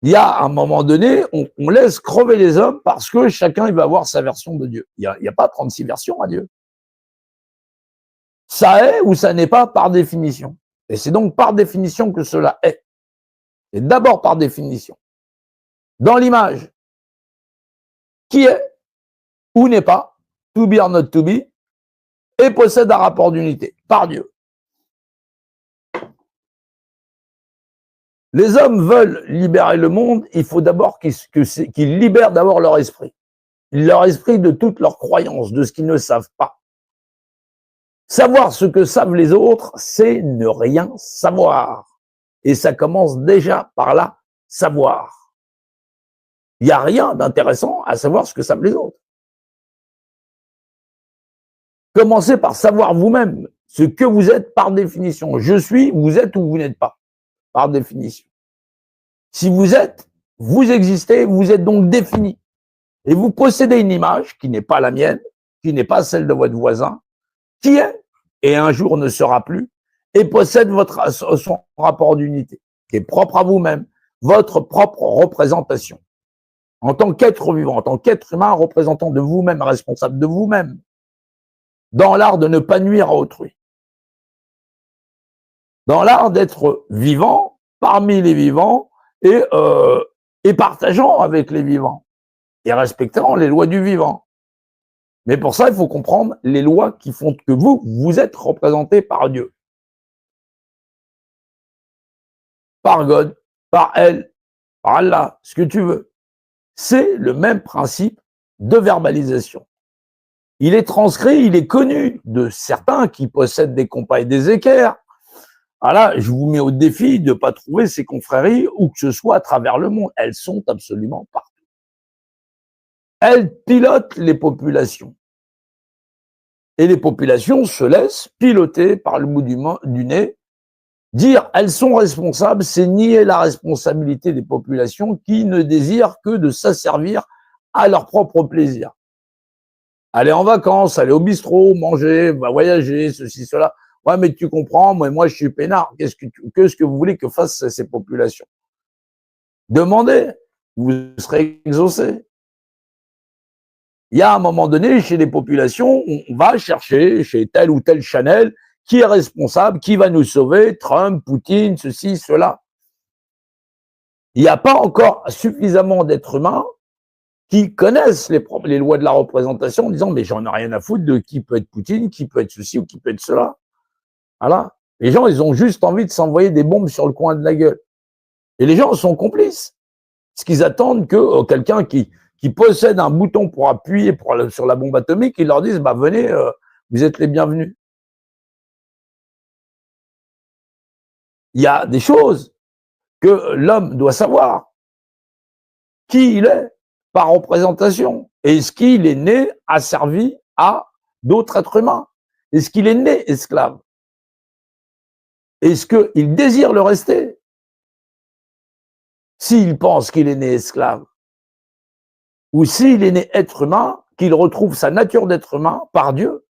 Il y a un moment donné, on laisse crever les hommes parce que chacun il va avoir sa version de Dieu. Il y a pas 36 versions à Dieu. Ça est ou ça n'est pas par définition. Et c'est donc par définition que cela est. Et d'abord par définition. Dans l'image, qui est ou n'est pas, to be or not to be, et possède un rapport d'unité par Dieu. Les hommes veulent libérer le monde, il faut d'abord qu'ils libèrent d'abord leur esprit de toutes leurs croyances, de ce qu'ils ne savent pas. Savoir ce que savent les autres, c'est ne rien savoir. Et ça commence déjà par là, savoir. Il n'y a rien d'intéressant à savoir ce que savent les autres. Commencez par savoir vous-même ce que vous êtes par définition. Je suis, vous êtes ou vous n'êtes pas, par définition. Si vous êtes, vous existez, vous êtes donc défini. Et vous possédez une image qui n'est pas la mienne, qui n'est pas celle de votre voisin, qui est, et un jour ne sera plus, et possède son rapport d'unité, qui est propre à vous-même, votre propre représentation. En tant qu'être vivant, en tant qu'être humain, représentant de vous-même, responsable de vous-même, dans l'art de ne pas nuire à autrui. Dans l'art d'être vivant, parmi les vivants, et partageant avec les vivants, et respectant les lois du vivant. Mais pour ça, il faut comprendre les lois qui font que vous êtes représenté par Dieu. Par God, par elle, par Allah, ce que tu veux. C'est le même principe de verbalisation. Il est transcrit, il est connu de certains qui possèdent des compas et des équerres. Voilà, je vous mets au défi de ne pas trouver ces confréries où que ce soit à travers le monde. Elles sont absolument partout. Elles pilotent les populations. Et les populations se laissent piloter par le bout du nez. Dire elles sont responsables, c'est nier la responsabilité des populations qui ne désirent que de s'asservir à leur propre plaisir. Aller en vacances, aller au bistrot, manger, voyager, ceci, cela. Ouais, mais tu comprends, moi je suis peinard. Qu'est-ce que vous voulez que fassent ces populations? Demandez, vous serez exaucé. Il y a un moment donné, chez les populations, on va chercher chez tel ou tel Chanel qui est responsable, qui va nous sauver, Trump, Poutine, ceci, cela. Il n'y a pas encore suffisamment d'êtres humains qui connaissent les lois de la représentation en disant mais j'en ai rien à foutre de qui peut être Poutine, qui peut être ceci ou qui peut être cela. Voilà. Les gens, ils ont juste envie de s'envoyer des bombes sur le coin de la gueule. Et les gens sont complices. Parce qu'ils attendent que quelqu'un qui possède un bouton pour appuyer sur la bombe atomique, ils leur disent bah venez, vous êtes les bienvenus. Il y a des choses que l'homme doit savoir. Qui il est par représentation. Est-ce qu'il est né asservi à d'autres êtres humains? Est-ce qu'il est né esclave? Est-ce qu'il désire le rester? S'il pense qu'il est né esclave, ou s'il est né être humain, qu'il retrouve sa nature d'être humain par Dieu,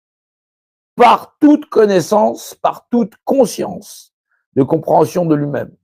par toute connaissance, par toute conscience de compréhension de lui-même.